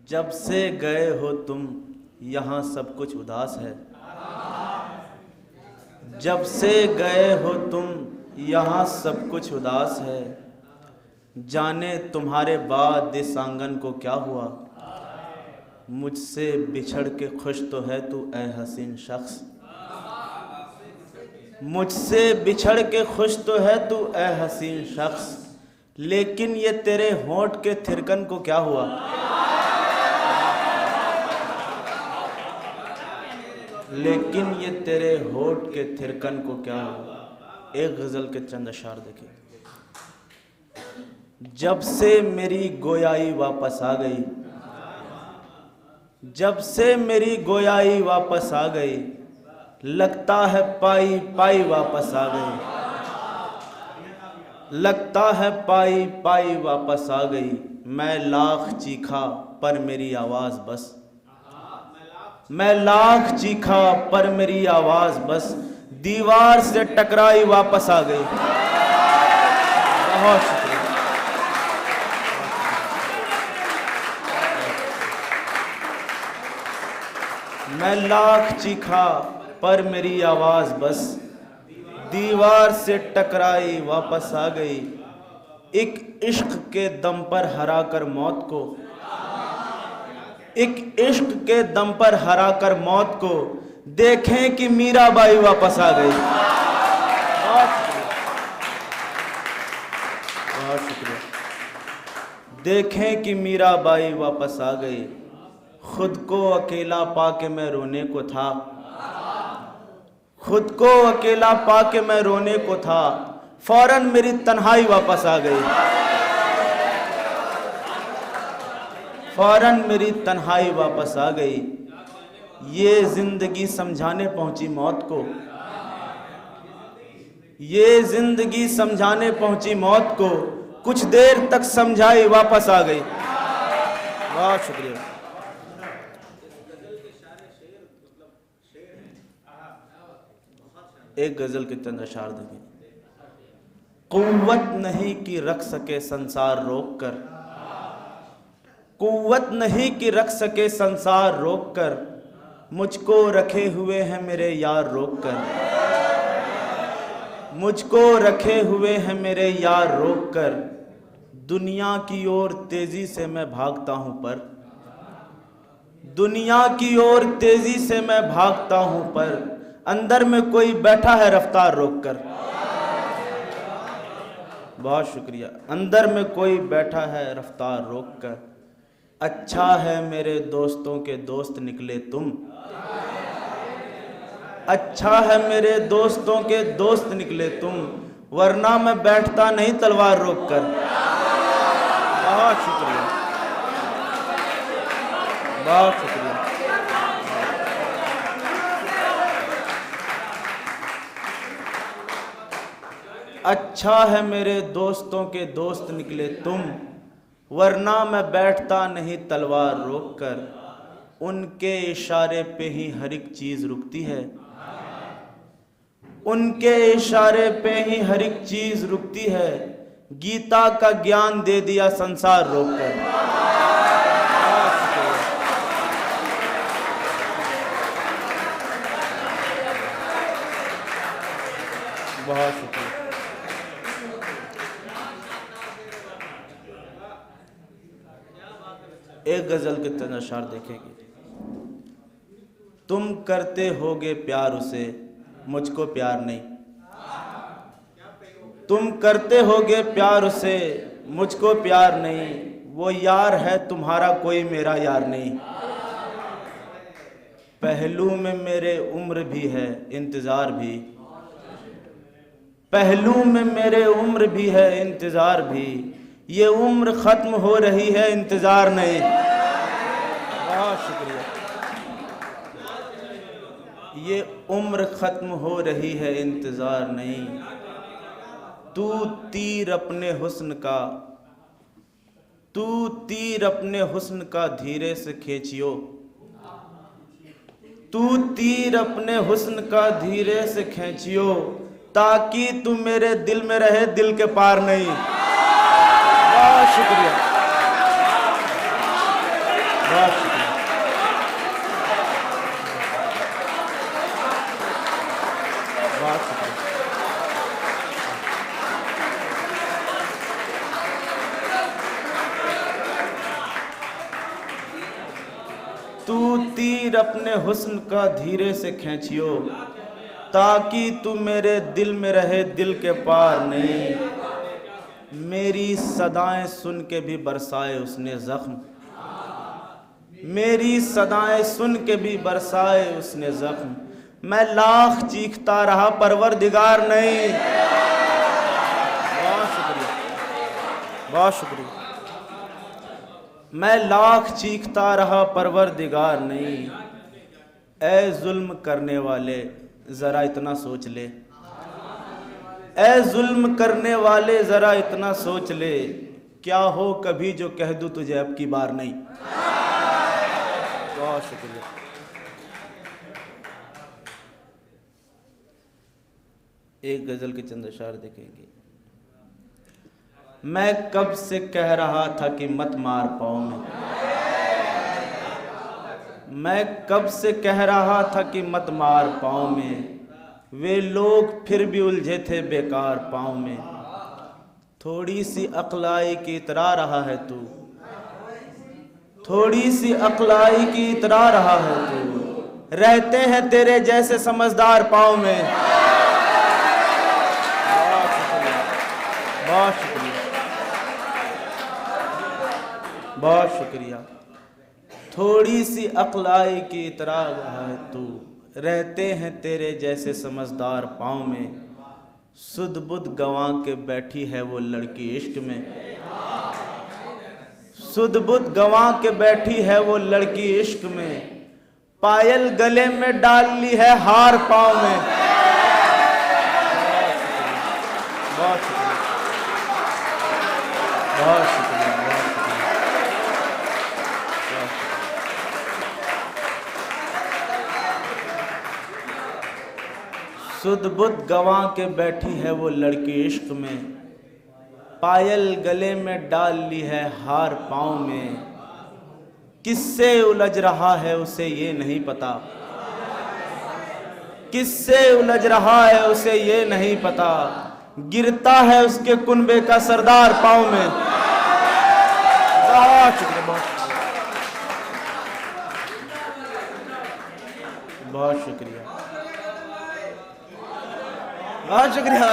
जब से गए हो तुम यहाँ सब कुछ उदास है। जब से गए हो तुम यहाँ सब कुछ उदास है। जाने तुम्हारे बाद इस आंगन को क्या हुआ। मुझसे बिछड़ के खुश तो है तू ऐ हसीन शख्स। मुझसे बिछड़ के खुश तो है तू ऐ हसीन शख्स। लेकिन ये तेरे होंठ के थिरकन को क्या हुआ। लेकिन ये तेरे होठ के थिरकन को क्या हुआ। एक गज़ल के चंद अशार देखिए। जब से मेरी गोयाई वापस आ गई। जब से मेरी गोयाई वापस आ गई। लगता है पाई पाई वापस आ गई। लगता है पाई पाई वापस आ गई। मैं लाख चीखा पर मेरी आवाज़ बस। मैं लाख चीखा पर मेरी आवाज़ बस। दीवार से टकराई वापस आ गई। बहुत शुक्रिया। मैं लाख चीखा पर मेरी आवाज़ बस। दीवार से टकराई वापस आ गई। एक इश्क के दम पर हरा कर मौत को। एक इश्क के दम पर हरा कर मौत को। देखें कि मीराबाई वापस आ गई। बहुत शुक्रिया। देखें कि मीराबाई वापस आ गई। खुद को अकेला पाके मैं रोने को था। खुद को अकेला पाके मैं रोने को था। फौरन मेरी तन्हाई वापस आ गई। फौरन मेरी तन्हाई वापस आ गई। ये जिंदगी समझाने पहुंची मौत को। ये जिंदगी समझाने पहुंची मौत को। कुछ देर तक समझाई वापस आ गई। बहुत शुक्रिया। एक गजल के चंद अशार देखिए। कुव्वत नहीं कि रख सके संसार रोक कर। कुव्वत नहीं कि रख सके संसार रोक कर। मुझको रखे हुए हैं मेरे यार रोक कर। मुझको रखे हुए हैं मेरे यार रोक कर। दुनिया की ओर तेजी से मैं भागता हूं पर। दुनिया की ओर तेजी से मैं भागता हूं पर। अंदर में कोई बैठा है रफ्तार रोक कर। बहुत शुक्रिया। अंदर में कोई बैठा है रफ्तार रोक कर। अच्छा है मेरे दोस्तों के दोस्त निकले तुम। अच्छा है मेरे दोस्तों के दोस्त निकले तुम। वरना मैं बैठता नहीं तलवार रोक कर। बहुत शुक्रिया। बहुत शुक्रिया। अच्छा है मेरे दोस्तों के दोस्त निकले तुम। वरना मैं बैठता नहीं तलवार रोक कर। उनके इशारे पे ही हर एक चीज रुकती है। उनके इशारे पे ही हर एक चीज रुकती है। गीता का ज्ञान दे दिया संसार रोक कर। बहुत शुक्रिया। एक गजल के चंद अशार देखेंगे। तुम करते होगे प्यार उसे मुझको प्यार नहीं। तुम करते होगे प्यार उसे मुझको प्यार नहीं। वो यार है तुम्हारा कोई मेरा यार नहीं। पहलू में मेरे उम्र भी है इंतजार भी। पहलू में मेरे उम्र भी है इंतजार भी। ये उम्र खत्म हो रही है इंतजार नहीं। बहुत शुक्रिया। ये उम्र खत्म हो रही है इंतजार नहीं। तू तीर अपने हुस्न का। तू तीर अपने हुस्न का धीरे से खींचियो। तू तीर अपने हुस्न का धीरे से खींचियो। ताकि तू मेरे दिल में रहे दिल के पार नहीं। बहुत शुक्रिया। बहुत तू तीर अपने हुस्न का धीरे से खींचियो, ताकि तू मेरे दिल में रहे दिल के पार नहीं। मेरी सदाएं सुन के भी बरसाए उसने जख्म, मेरी सदाएं सुन के भी बरसाए उसने जख्म। मैं लाख चीखता रहा परवरदिगार नहीं। बहुत शुक्रिया, बहुत शुक्रिया। मैं लाख चीखता रहा परवरदिगार नहीं। ऐ जुल्म करने वाले जरा इतना सोच ले, ऐ जुल्म करने वाले जरा इतना सोच ले, क्या हो कभी जो कह दूं तुझे अब की बार नहीं। बहुत शुक्रिया। एक गजल के चंद अशार देखेंगे। मैं कब से कह रहा था कि मत मार पाँव में, मैं कब से कह रहा था कि मत मार पाँव में, वे लोग फिर भी उलझे थे बेकार पाँव में। थोड़ी सी अक्लाई की इतरा रहा है तू, थोड़ी सी अक्लाई की इतरा रहा है तू, रहते हैं तेरे जैसे समझदार पाँव में। बहुत शुक्रिया, बहुत शुक्रिया। थोड़ी सी अक्लाई की इतरा रहा है तू, रहते हैं तेरे जैसे समझदार पाँव में। सुध बुध गंवा के बैठी है वो लड़की इश्क में, सुध बुध गंवा के बैठी है वो लड़की इश्क में, पायल गले में डाल ली है हार पाँव में। बहुत शुक्रिया, बहुत शुक्रिया, बहुत शुक्रिया। सुध बुध गंवा के बैठी है वो लड़की इश्क में, पायल गले में डाल ली है हार पाँव में। किससे उलझ रहा है उसे ये नहीं पता, किससे उलझ रहा है उसे ये नहीं पता, गिरता है उसके कुनबे का सरदार पाँव में। बहुत शुक्रिया, बहुत शुक्रिया, बहुत शुक्रिया।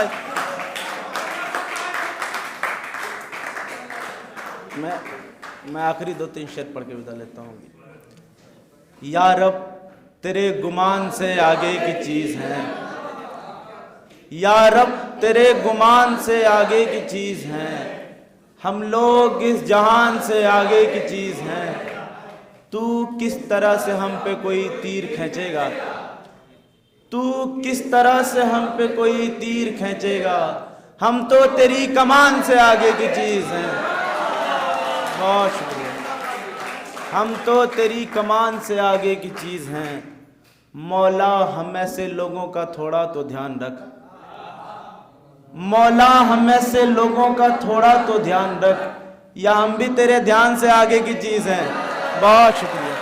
मैं आखिरी 2-3 शेर पढ़ के विदा लेता हूँ। या रब तेरे गुमान से आगे की चीज़ है, या रब तेरे गुमान से आगे की चीज़ है, हम लोग इस जहान से आगे की चीज़ हैं। तू किस तरह से हम पे कोई तीर खींचेगा, तू किस तरह से हम पे कोई तीर खींचेगा, हम तो तेरी कमान से आगे की चीज़ हैं। बहुत शुक्रिया। हम तो तेरी कमान से आगे की चीज़ हैं। मौला हम ऐसे लोगों का थोड़ा तो ध्यान रख, मौला हम ऐसे लोगों का थोड़ा तो ध्यान रख, या हम भी तेरे ध्यान से आगे की चीज़ हैं। बहुत शुक्रिया।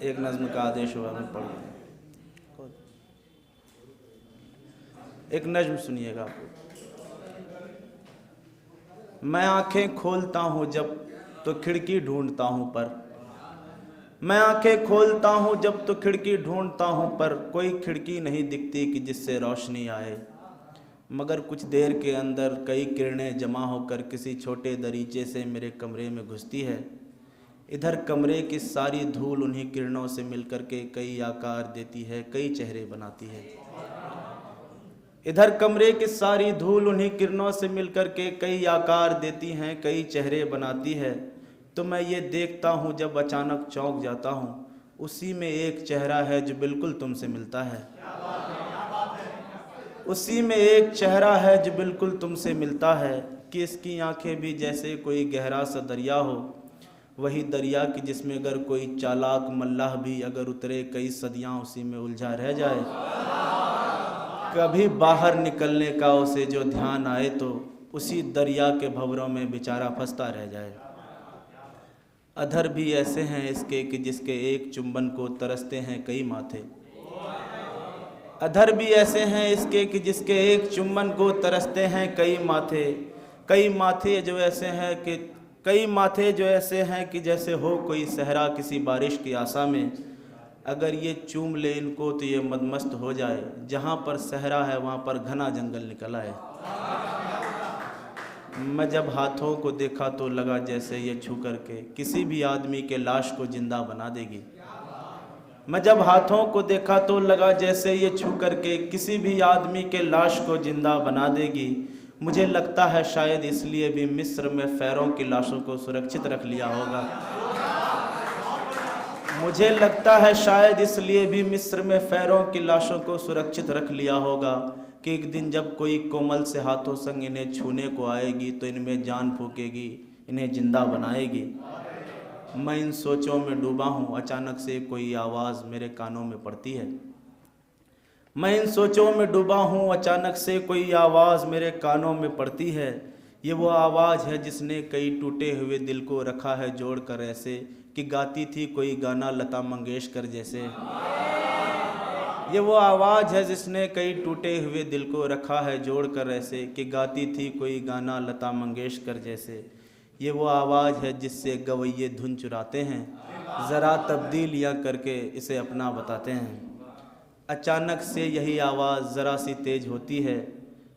एक नज़्म का आदेश हुआ, मैं पढ़ रहा हूं। एक नज़्म सुनिएगा आप। मैं आंखें खोलता हूँ जब तो खिड़की ढूंढता हूँ पर, मैं आंखें खोलता हूँ जब तो खिड़की ढूंढता हूँ पर, कोई खिड़की नहीं दिखती कि जिससे रोशनी आए, मगर कुछ देर के अंदर कई किरणें जमा होकर किसी छोटे दरीचे से मेरे कमरे में घुसती है। इधर कमरे की सारी धूल उन्हीं किरणों से मिलकर के कई आकार देती है, कई चेहरे बनाती है। इधर कमरे की सारी धूल उन्हीं किरणों से मिलकर के कई आकार देती हैं, कई चेहरे बनाती है। तो मैं ये देखता हूँ जब अचानक चौंक जाता हूँ, उसी में एक चेहरा है जो बिल्कुल तुमसे मिलता है, उसी में एक चेहरा है जो बिल्कुल तुमसे मिलता है, कि इसकी आंखें भी जैसे कोई गहरा सा दरिया हो, वही दरिया की जिसमें अगर कोई चालाक मल्लाह भी अगर उतरे कई सदियां उसी में उलझा रह जाए, कभी बाहर निकलने का उसे जो ध्यान आए तो उसी दरिया के भंवरों में बेचारा फंसता रह जाए। अधर भी ऐसे हैं इसके कि जिसके एक चुंबन को तरसते हैं कई माथे। अधर भी ऐसे हैं इसके कि जिसके एक चुंबन को तरसते हैं कई माथे। कई माथे जो ऐसे हैं कि कई माथे जो ऐसे हैं कि जैसे हो कोई सहरा किसी बारिश की आशा में। अगर ये चूम ले इनको तो ये मदमस्त हो जाए। जहाँ पर सहरा है वहाँ पर घना जंगल निकल आए। मैं जब हाथों को देखा तो लगा जैसे ये छू करके किसी भी आदमी के लाश को जिंदा बना देगी। मैं जब हाथों को देखा तो लगा जैसे ये छू करके किसी भी आदमी के लाश को जिंदा बना देगी। मुझे लगता है शायद इसलिए भी मिस्र में फ़ैरों की लाशों को सुरक्षित रख लिया होगा। मुझे लगता है शायद इसलिए भी मिस्र में फ़ैरों की लाशों को सुरक्षित रख लिया होगा कि एक दिन जब कोई कोमल से हाथों संग इन्हें छूने को आएगी तो इनमें जान फूकेगी, इन्हें जिंदा बनाएगी। मैं इन सोचों में डूबा हूँ, अचानक से कोई आवाज़ मेरे कानों में पड़ती है। मैं इन सोचों में डूबा हूँ, अचानक से कोई आवाज़ मेरे कानों में पड़ती है। ये वो आवाज़ है जिसने कई टूटे हुए दिल को रखा है जोड़ कर ऐसे कि गाती थी कोई गाना लता मंगेशकर जैसे। ये वो आवाज़ है जिसने कई टूटे हुए दिल को रखा है जोड़ कर ऐसे कि गाती थी कोई गाना लता मंगेशकर जैसे। ये वो आवाज़ है जिससे गवैये धुन चुराते हैं, ज़रा तब्दीलियाँ करके इसे अपना बताते हैं। अचानक से यही आवाज़ ज़रा सी तेज़ होती है,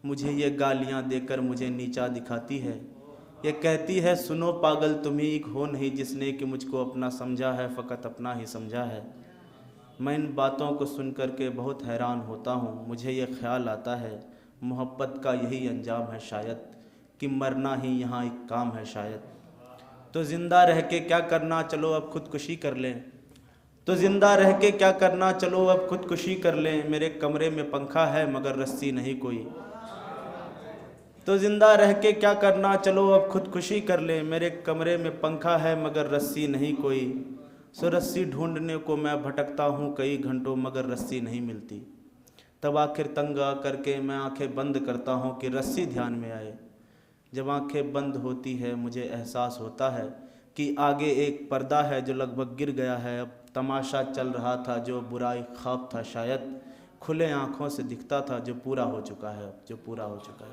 मुझे ये गालियाँ देकर मुझे नीचा दिखाती है। ये कहती है सुनो पागल तुम ही एक हो नहीं जिसने कि मुझको अपना समझा है, फ़कत अपना ही समझा है। मैं इन बातों को सुन कर के बहुत हैरान होता हूँ। मुझे ये ख्याल आता है मोहब्बत का यही अंजाम है शायद, कि मरना ही यहाँ एक काम है शायद। तो ज़िंदा रह के क्या करना, चलो अब खुदकुशी कर लें। तो ज़िंदा रह के क्या करना, चलो अब खुदकुशी कर लें। मेरे कमरे में पंखा है मगर रस्सी नहीं कोई। तो ज़िंदा रह के क्या करना, चलो अब खुदकुशी कर लें। मेरे कमरे में पंखा है मगर रस्सी नहीं कोई। सो रस्सी ढूंढने को मैं भटकता हूँ कई घंटों मगर रस्सी नहीं मिलती। तब आखिर तंग आ करके मैं आंखें बंद करता हूँ कि रस्सी ध्यान में आए। जब आंखें बंद होती है मुझे एहसास होता है कि आगे एक पर्दा है जो लगभग गिर गया है। अब तमाशा चल रहा था जो बुराई ख्वाब था शायद, खुले आँखों से दिखता था जो पूरा हो चुका है, जो पूरा हो चुका है।